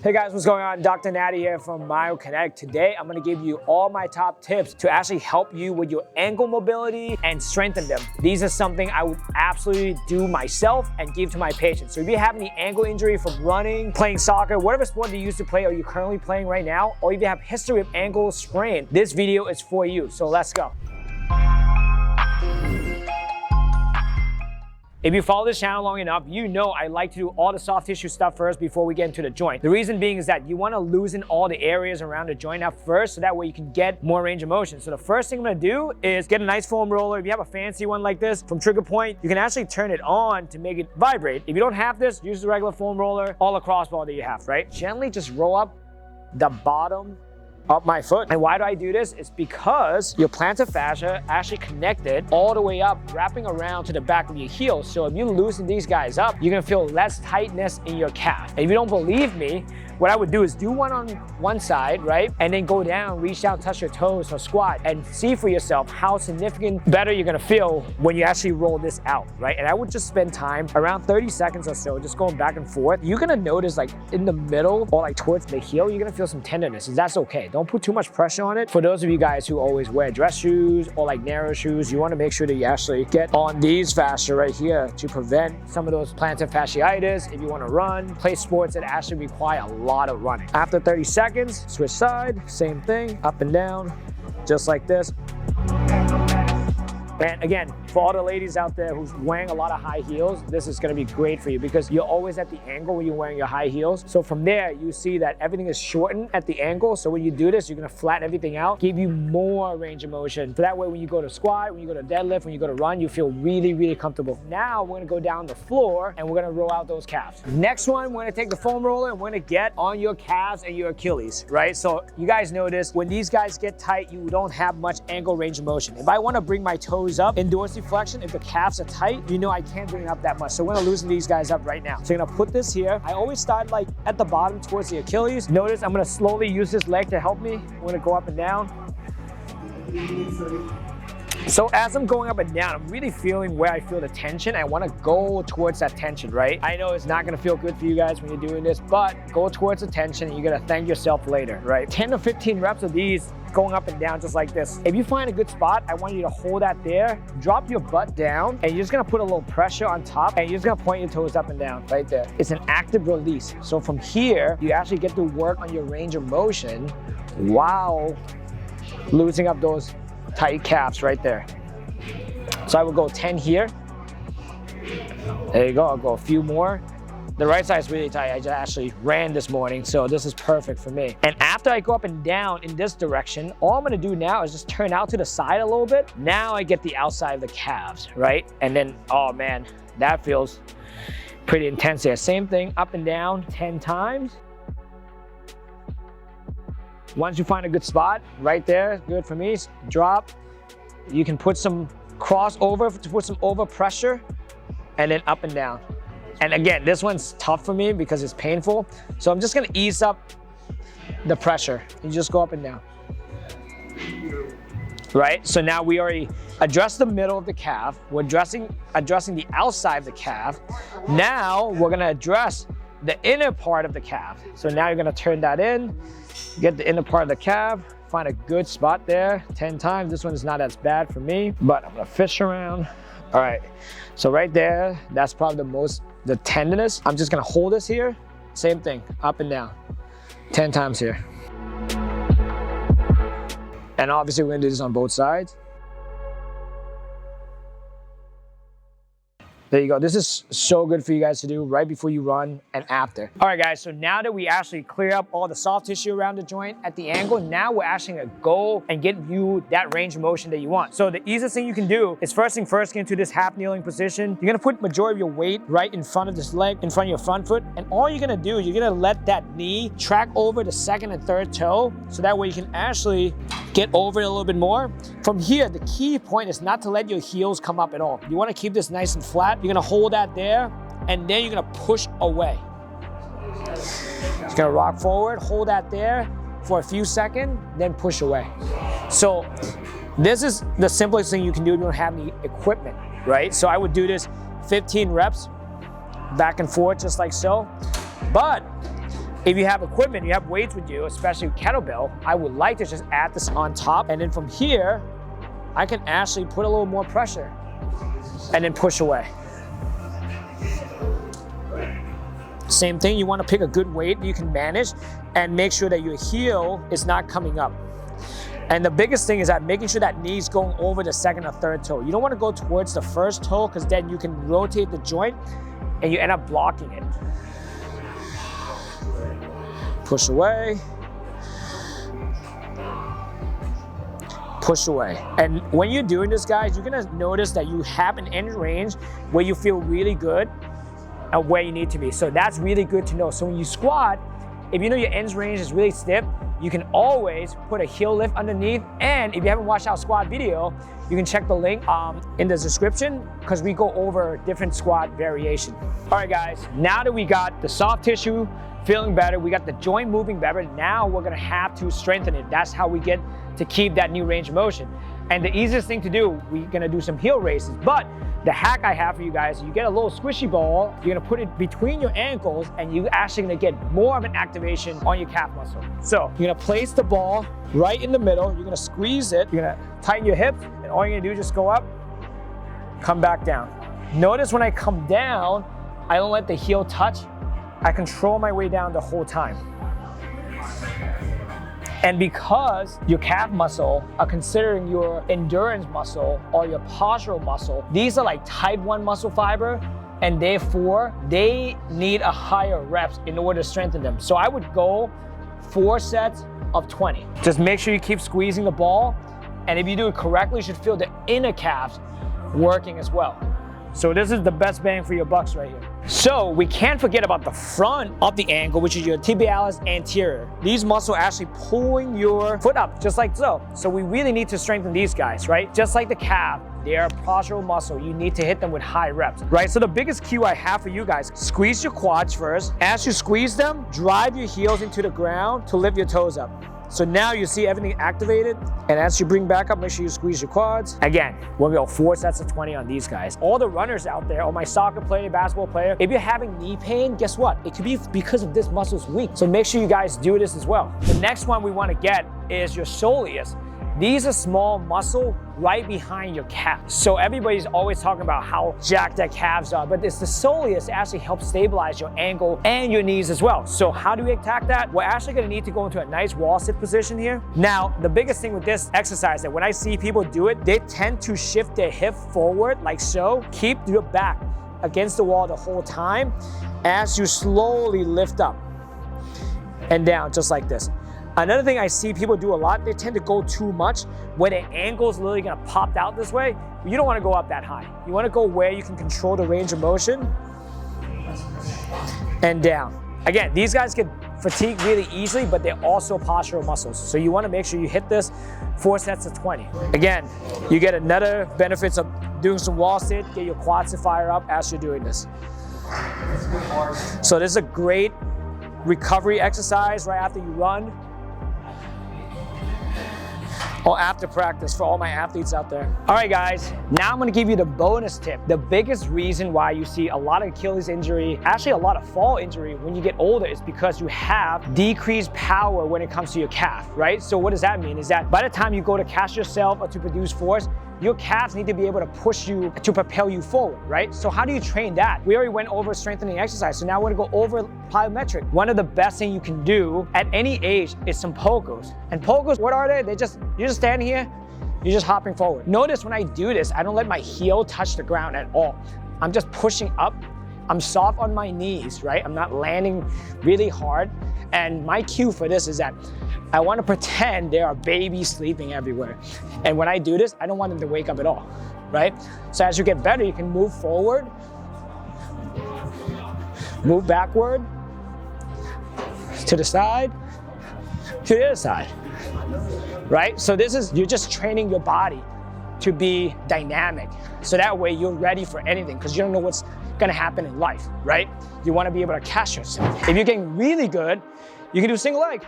Hey guys, what's going on? Dr. Natty here from Myokinetix. Today, I'm gonna give you all my top tips to actually help you with your ankle mobility and strengthen them. These are something I would absolutely do myself and give to my patients. So if you have any ankle injury from running, playing soccer, whatever sport you used to play or you're currently playing right now, or if you have history of ankle sprain, this video is for you. So let's go. If you follow this channel long enough, you know I like to do all the soft tissue stuff first before we get into the joint. The reason being is that you want to loosen all the areas around the joint up first, so that way you can get more range of motion. So the first thing I'm going to do is get a nice foam roller. If you have a fancy one like this from Trigger Point, you can actually turn it on to make it vibrate. If you don't have this, use the regular foam roller, all the crossbar that you have, right? Gently just roll up the bottom of my foot. And why do I do this? It's because your plantar fascia actually connected all the way up, wrapping around to the back of your heel. So if you loosen these guys up, you're gonna feel less tightness in your calf. And if you don't believe me, what I would do is do one on one side, right? And then go down, reach out, touch your toes or squat, and see for yourself how significant better you're gonna feel when you actually roll this out, right? And I would just spend time, around 30 seconds or so, just going back and forth. You're gonna notice like in the middle or like towards the heel, you're gonna feel some tenderness, and that's okay. Don't put too much pressure on it. For those of you guys who always wear dress shoes or like narrow shoes, you wanna make sure that you actually get on these fascia right here to prevent some of those plantar fasciitis. If you wanna run, play sports that actually require a lot of running. After 30 seconds, switch side, same thing, up and down, just like this. And again, for all the ladies out there who's wearing a lot of high heels, this is gonna be great for you because you're always at the angle when you're wearing your high heels. So from there, you see that everything is shortened at the ankle. So when you do this, you're gonna flatten everything out, give you more range of motion. So that way, when you go to squat, when you go to deadlift, when you go to run, you feel really, really comfortable. Now, we're gonna go down the floor and we're gonna roll out those calves. Next one, we're gonna take the foam roller and we're gonna get on your calves and your Achilles, right? So you guys notice when these guys get tight, you don't have much ankle range of motion. If I wanna bring my toes up in dorsiflexion, if the calves are tight, you know I can't bring it up that much. So we're gonna loosen these guys up right now. So I'm gonna put this here. I always start like at the bottom towards the Achilles. Notice I'm gonna slowly use this leg to help me. We're gonna go up and down. So as I'm going up and down, I'm really feeling where I feel the tension. I wanna go towards that tension, right? I know it's not gonna feel good for you guys when you're doing this, but go towards the tension and you're gonna thank yourself later, right? 10 to 15 reps of these going up and down just like this. If you find a good spot, I want you to hold that there, drop your butt down, and you're just gonna put a little pressure on top, and you're just gonna point your toes up and down right there. It's an active release. So from here, you actually get to work on your range of motion while loosening up those tight calves right there. So I would go 10 here. There you go, I'll go a few more. The right side is really tight. I just actually ran this morning, so this is perfect for me. And after I go up and down in this direction, all I'm gonna do now is just turn out to the side a little bit. Now I get the outside of the calves, right? And then, oh man, that feels pretty intense here. Same thing, up and down 10 times. Once you find a good spot, right there, good for me, drop. You can put some crossover to put some over pressure, and then up and down. And again, this one's tough for me because it's painful. So I'm just gonna ease up the pressure. You just go up and down. Right? So now we already addressed the middle of the calf. We're addressing the outside of the calf. Now we're gonna address the inner part of the calf. So now you're gonna turn that in, get the inner part of the calf, find a good spot there, 10 times. This one is not as bad for me, but I'm gonna fish around. All right, so right there, that's probably the tenderness. I'm just gonna hold this here. Same thing, up and down, 10 times here. And obviously we're gonna do this on both sides. There you go. This is so good for you guys to do right before you run and after. All right, guys, so now that we actually clear up all the soft tissue around the joint at the ankle, now we're actually gonna go and get you that range of motion that you want. So the easiest thing you can do is first thing first, get into this half kneeling position. You're gonna put majority of your weight right in front of this leg, in front of your front foot. And all you're gonna do is you're gonna let that knee track over the second and third toe. So that way you can actually get over it a little bit more. From here, the key point is not to let your heels come up at all. You wanna keep this nice and flat. You're gonna hold that there, and then you're gonna push away. Just gonna rock forward, hold that there for a few seconds, then push away. So this is the simplest thing you can do if you don't have any equipment, right? So I would do this 15 reps, back and forth, just like so. But If you have equipment, you have weights with you, especially kettlebell, I would like to just add this on top, and then from here, I can actually put a little more pressure and then push away. Same thing, you want to pick a good weight you can manage and make sure that your heel is not coming up. And the biggest thing is that making sure that knee's going over the second or third toe. You don't want to go towards the first toe because then you can rotate the joint and you end up blocking it. Push away. Push away. And when you're doing this, guys, you're gonna notice that you have an end range where you feel really good and where you need to be. So that's really good to know. So when you squat, if you know your end range is really stiff, you can always put a heel lift underneath. And if you haven't watched our squat video, you can check the link in the description because we go over different squat variation. All right, guys, now that we got the soft tissue feeling better, we got the joint moving better, now we're gonna have to strengthen it. That's how we get to keep that new range of motion. And the easiest thing to do, we're gonna do some heel raises, but the hack I have for you guys, you get a little squishy ball, you're gonna put it between your ankles and you're actually gonna get more of an activation on your calf muscle. So you're gonna place the ball right in the middle, you're gonna squeeze it, you're gonna tighten your hips, and all you're gonna do is just go up, come back down. Notice when I come down, I don't let the heel touch, I control my way down the whole time. And because your calf muscle are considering your endurance muscle or your postural muscle, these are like type 1 muscle fiber, and therefore they need a higher reps in order to strengthen them. So I would go 4 sets of 20. Just make sure you keep squeezing the ball, and if you do it correctly, you should feel the inner calves working as well. So this is the best bang for your bucks right here. So we can't forget about the front of the ankle, which is your tibialis anterior. These muscles are actually pulling your foot up, just like so. So we really need to strengthen these guys, right? Just like the calf, they are a postural muscle. You need to hit them with high reps, right? So the biggest cue I have for you guys, squeeze your quads first. As you squeeze them, drive your heels into the ground to lift your toes up. So now you see everything activated, and as you bring back up, make sure you squeeze your quads. Again, we'll go 4 sets of 20 on these guys. All the runners out there, or my soccer player, basketball player, if you're having knee pain, guess what? It could be because of this muscle's weak. So make sure you guys do this as well. The next one we want to get is your soleus. These are small muscle right behind your calf. So everybody's always talking about how jacked their calves are, but it's the soleus actually helps stabilize your ankle and your knees as well. So how do we attack that? We're actually gonna need to go into a nice wall sit position here. Now, the biggest thing with this exercise that when I see people do it, they tend to shift their hip forward like so. Keep your back against the wall the whole time as you slowly lift up and down just like this. Another thing I see people do a lot, they tend to go too much where their ankle's literally gonna pop out this way. You don't wanna go up that high. You wanna go where you can control the range of motion and down. Again, these guys get fatigued really easily, but they're also postural muscles. So you wanna make sure you hit this 4 sets of 20. Again, you get another benefits of doing some wall sit, get your quads to fire up as you're doing this. So this is a great recovery exercise right after you run, or after practice for all my athletes out there. All right, guys, now I'm gonna give you the bonus tip. The biggest reason why you see a lot of Achilles injury, actually a lot of fall injury when you get older, is because you have decreased power when it comes to your calf, right? So what does that mean? Is that by the time you go to catch yourself or to produce force, your calves need to be able to push you, to propel you forward, right? So how do you train that? We already went over strengthening exercise, so now we're gonna go over plyometric. One of the best things you can do at any age is some pogos. And pogos, what are they? You're just standing here, you're just hopping forward. Notice when I do this, I don't let my heel touch the ground at all. I'm just pushing up. I'm soft on my knees, right? I'm not landing really hard. And my cue for this is that I want to pretend there are babies sleeping everywhere. And when I do this, I don't want them to wake up at all, right? So as you get better, you can move forward, move backward, to the side, to the other side, right? So this is, you're just training your body to be dynamic. So that way you're ready for anything because you don't know what's gonna happen in life, right? You wanna be able to catch yourself. If you're getting really good, you can do single leg.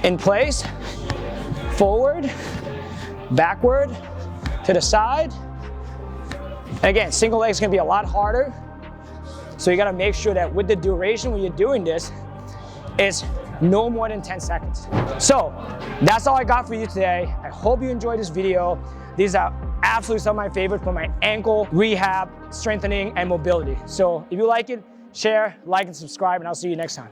In place, forward, backward, to the side. And again, single leg is gonna be a lot harder So you gotta make sure that with the duration when you're doing this, it's no more than 10 seconds. So that's all I got for you today. I hope you enjoyed this video. These are absolutely some of my favorites for my ankle rehab, strengthening, and mobility. So if you like it, share, like, and subscribe, and I'll see you next time.